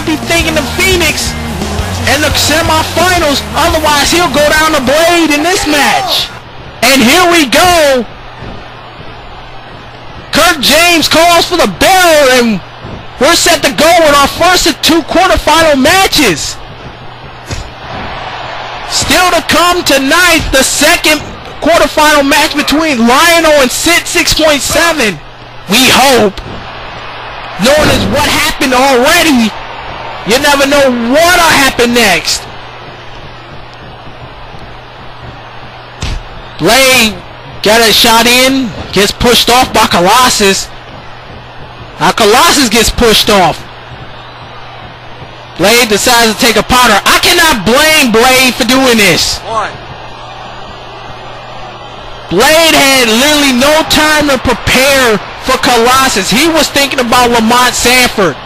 be thinking of Phoenix in the semifinals. Otherwise, he'll go down to Blade in this match. And here we go. Kurt James calls for the bell, and we're set to go with our first of 2 quarterfinal matches. Still to come tonight, the second quarterfinal match between Lionel and Sid 6.7. We hope. Knowing as what happened already, you never know what'll happen next. Blade got a shot in, gets pushed off by Colossus. Now Colossus gets pushed off. Blade decides to take a powder. I cannot blame Blade for doing this. Blade had literally no time to prepare for Colossus. He was thinking about Lamont Sanford.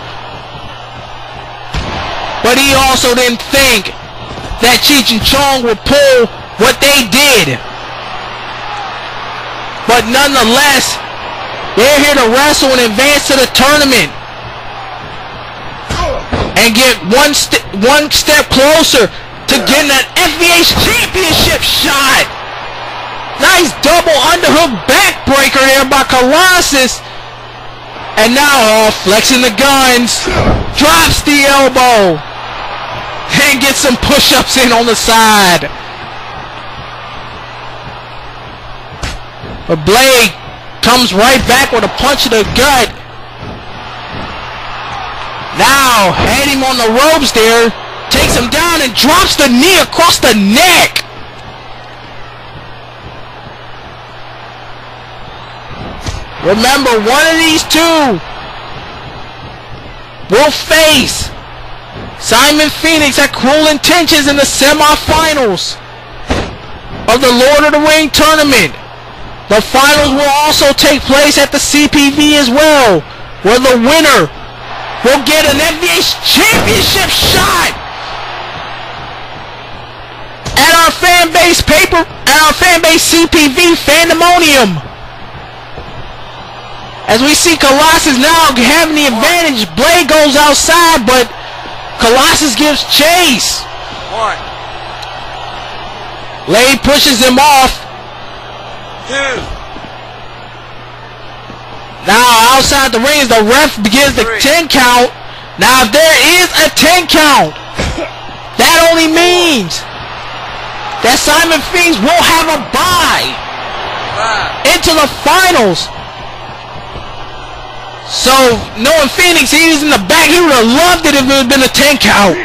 But he also didn't think that Cheech and Chong would pull what they did. But nonetheless, they're here to wrestle and advance to the tournament and get one step closer to getting that FvH Championship shot. Nice double underhook backbreaker there by Colossus. And now, flexing the guns, drops the elbow and gets some push-ups in on the side. But Blade comes right back with a punch to the gut. Now, had him on the ropes there, takes him down and drops the knee across the neck. Remember, one of these two will face Simon Phoenix at Cruel Intentions in the semifinals of the Lord of the Ring tournament. The finals will also take place at the CPV as well, where the winner will get an FvH Championship shot at our fan base CPV Fandemonium. As we see Colossus now having the advantage. Blade goes outside, but Colossus gives chase. Blade pushes him off. Now outside the ring, the ref begins the 10 count. Now if there is a 10 count, that only means that Simon Phoenix will have a bye into the finals. So knowing Phoenix, he was in the back, he would have loved it if it had been a 10 count.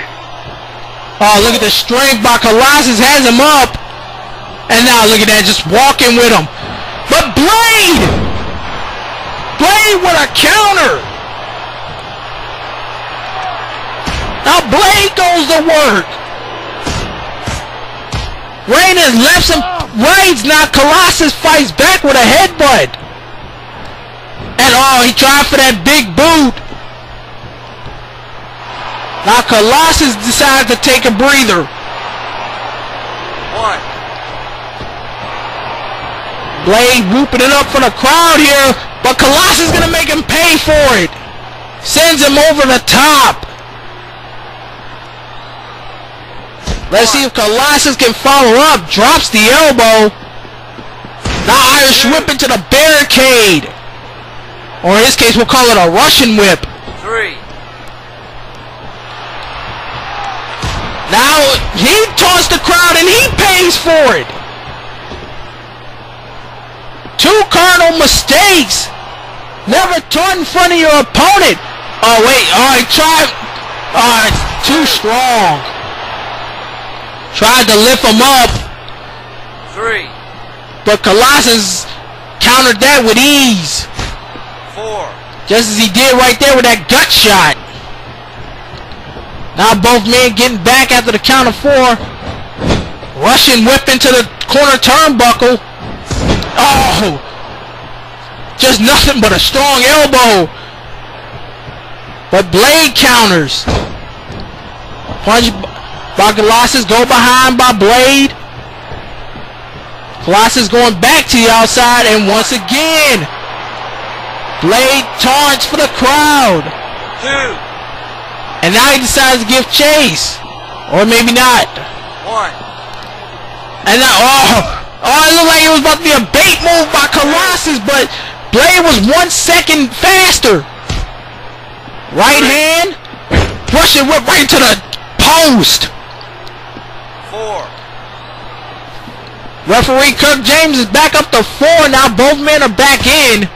Oh, look at the strength by Colossus, has him up. And now look at that, just walking with him. But Blade with a counter. Now Blade goes to work. Reigns left some rights. Now Colossus fights back with a headbutt. And oh, he tried for that big boot. Now Colossus decides to take a breather. Blade whooping it up for the crowd here, but Colossus is going to make him pay for it. Sends him over the top. Let's see if Colossus can follow up. Drops the elbow. Now Irish whip into the barricade. Or in this case, we'll call it a Russian whip. Now he taunts the crowd and he pays for it. 2 cardinal mistakes. Never taunt in front of your opponent. Oh wait, oh he tried. Oh, it's too strong. Tried to lift him up. 3. But Colossus countered that with ease. 4. Just as he did right there with that gut shot. Now both men getting back after the count of 4. Russian whip into the corner turnbuckle. Oh! Just nothing but a strong elbow. But Blade counters. Punch by Colossus, go behind by Blade. Colossus going back to the outside, and once again, Blade taunts for the crowd. 2. And now he decides to give chase. Or maybe not. 1. And now, it looked like it was about to be a bait move by Colossus, but Blade was 1 second faster. Right hand, Russian whip right into the post. 4. Referee Kirk James is back up to 4. Now both men are back in.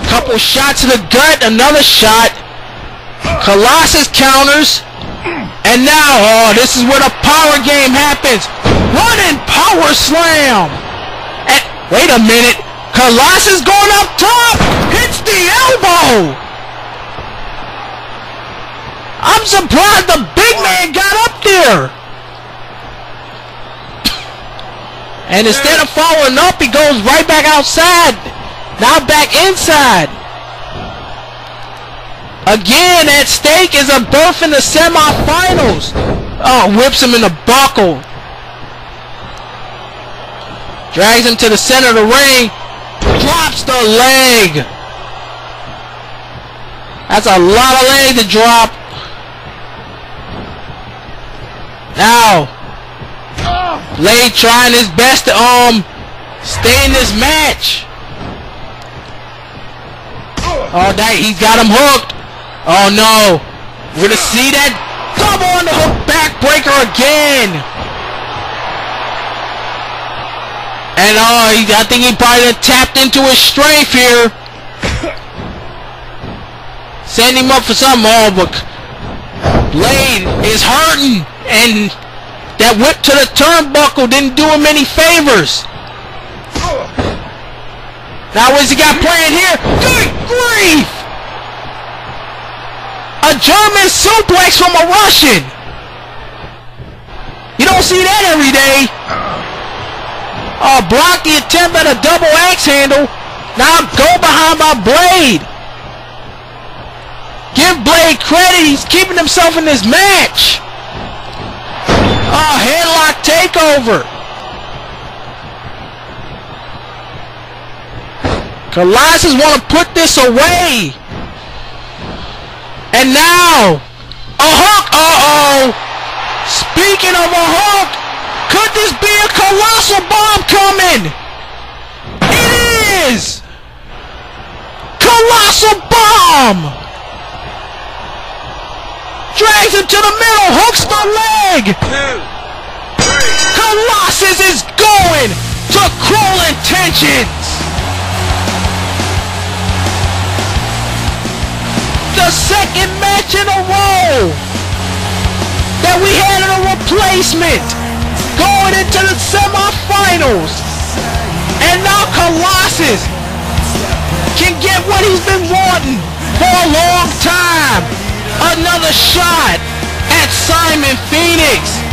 Couple shots to the gut, another shot. Colossus counters. And now, this is where the power game happens. Running power slam. And wait a minute. Colossus going up top. Hits the elbow. I'm surprised the big man got up there. And instead of following up, he goes right back outside. Now back inside. Again, at stake is a berth in the semifinals. Oh, whips him in the buckle. Drags him to the center of the ring. Drops the leg. That's a lot of leg to drop. Now, Blade trying his best to stay in this match. Oh, he's got him hooked. Oh no, we're gonna see that double underhook backbreaker again. And I think he probably tapped into his strength here. Send him up for something. Oh, but Blade is hurting, and that whip to the turnbuckle didn't do him any favors. Now what's he got planned here? Good grief! A German suplex from a Russian. You don't see that every day. Block the attempt at a double axe handle. Now go behind by Blade. Give Blade credit. He's keeping himself in this match. Headlock takeover. Colossus want to put this away. And now, a hook. Speaking of a hook, could this be a colossal bomb coming? It is. Colossal bomb. Drags him to the middle, hooks the leg. 2, 3. Colossus is going to Cruel Intentions. The second match in a row that we had in a replacement going into the semifinals. And now Colossus can get what he's been wanting for a long time. Another shot at Simon Phoenix.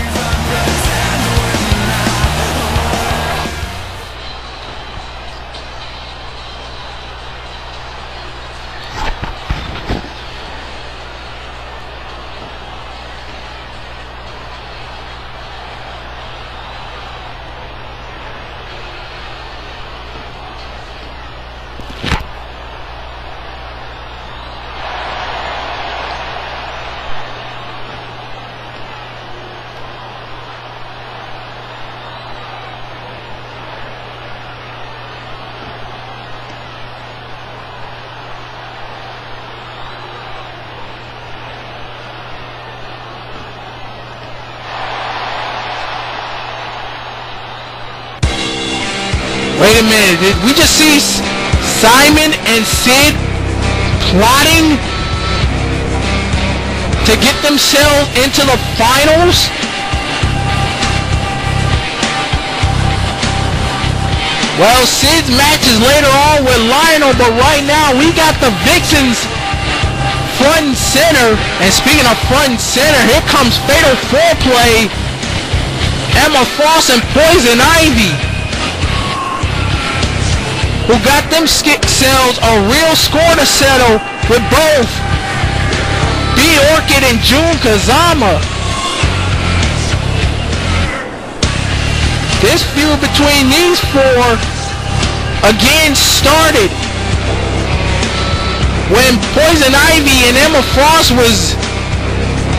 Wait a minute, did we just see Simon and Sid plotting to get themselves into the finals? Well, Sid's match is later on with Lionel, but right now we got the Vixens front and center. And speaking of front and center, here comes Fatal 4-Play, Emma Frost and Poison Ivy, who got themselves a real score to settle with both B. Orchid and Jun Kazama. This feud between these four again started when Poison Ivy and Emma Frost was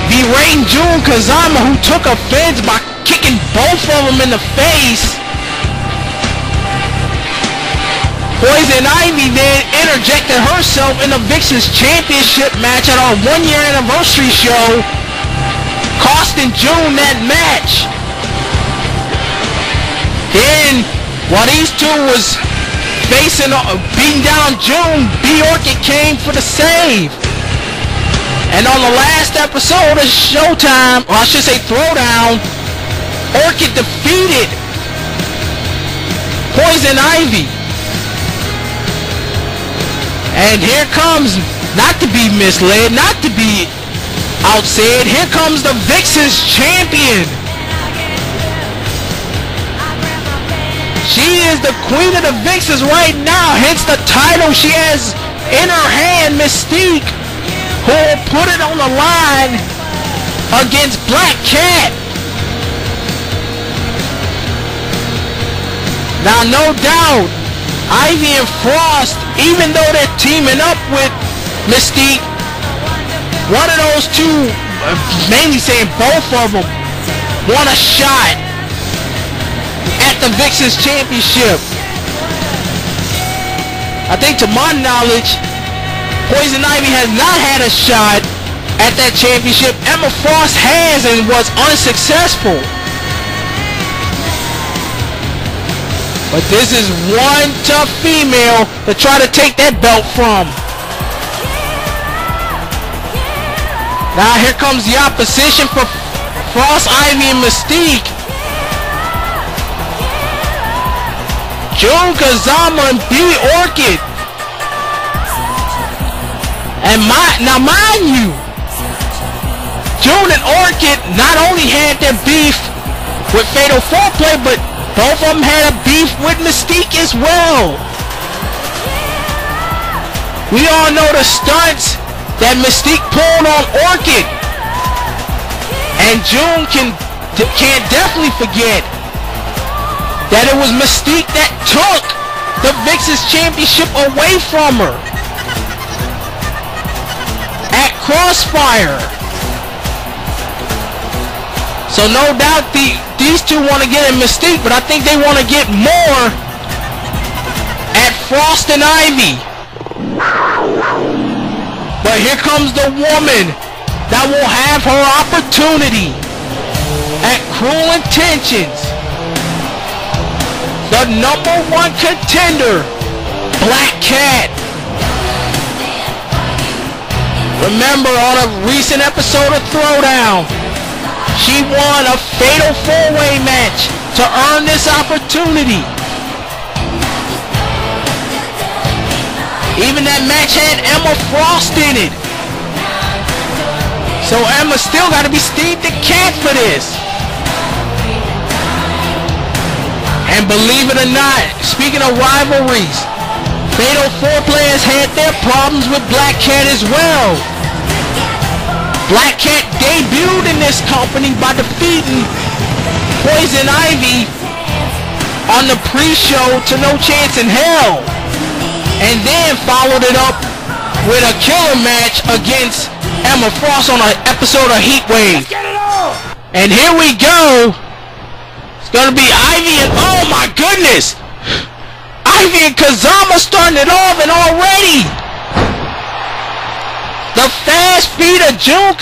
berating Jun Kazama, who took offense by kicking both of them in the face. Poison Ivy then interjected herself in the Vixen's championship match at our 1-year anniversary show, costing Jun that match. Then, while these two was beating down Jun, B. Orchid came for the save. And on the last episode of Showtime, or I should say Throwdown, Orchid defeated Poison Ivy. And here comes, not to be misled, not to be outsaid, here comes the Vixen's champion. She is the queen of the Vixens right now, hence the title she has in her hand, Mystique, who will put it on the line against Black Cat. Now, no doubt, Ivy and Frost, even though they're teaming up with Mystique, one of those two, mainly saying both of them, want a shot at the Vixen's championship. I think, to my knowledge, Poison Ivy has not had a shot at that championship. Emma Frost has and was unsuccessful. But this is one tough female to try to take that belt from. Now here comes the opposition for Frost, Ivy, and Mystique. Jun Kazama and B. Orchid. And now mind you, Jun and Orchid not only had their beef with Fatal 4-Play, but both of them had a beef with Mystique as well. We all know the stunts that Mystique pulled on Orchid. And Jun can't definitely forget that it was Mystique that took the Vixen's championship away from her at Crossfire. So no doubt these two want to get at Mystique, but I think they want to get more at Frost and Ivy. But here comes the woman that will have her opportunity at Cruel Intentions. The #1 contender, Black Cat. Remember, on a recent episode of Throwdown, she won a fatal 4-way match to earn this opportunity. Even that match had Emma Frost in it. So Emma still got to be Steve the Cat for this. And believe it or not, speaking of rivalries, Fatal 4-Play has had their problems with Black Cat as well. Black Cat debuted in this company by defeating Poison Ivy on the pre-show to No Chance in Hell, and then followed it up with a killer match against Emma Frost on an episode of Heatwave. And here we go. It's gonna be Ivy and, oh my goodness, Ivy and Kazama starting it off, and already the fast feet of Jun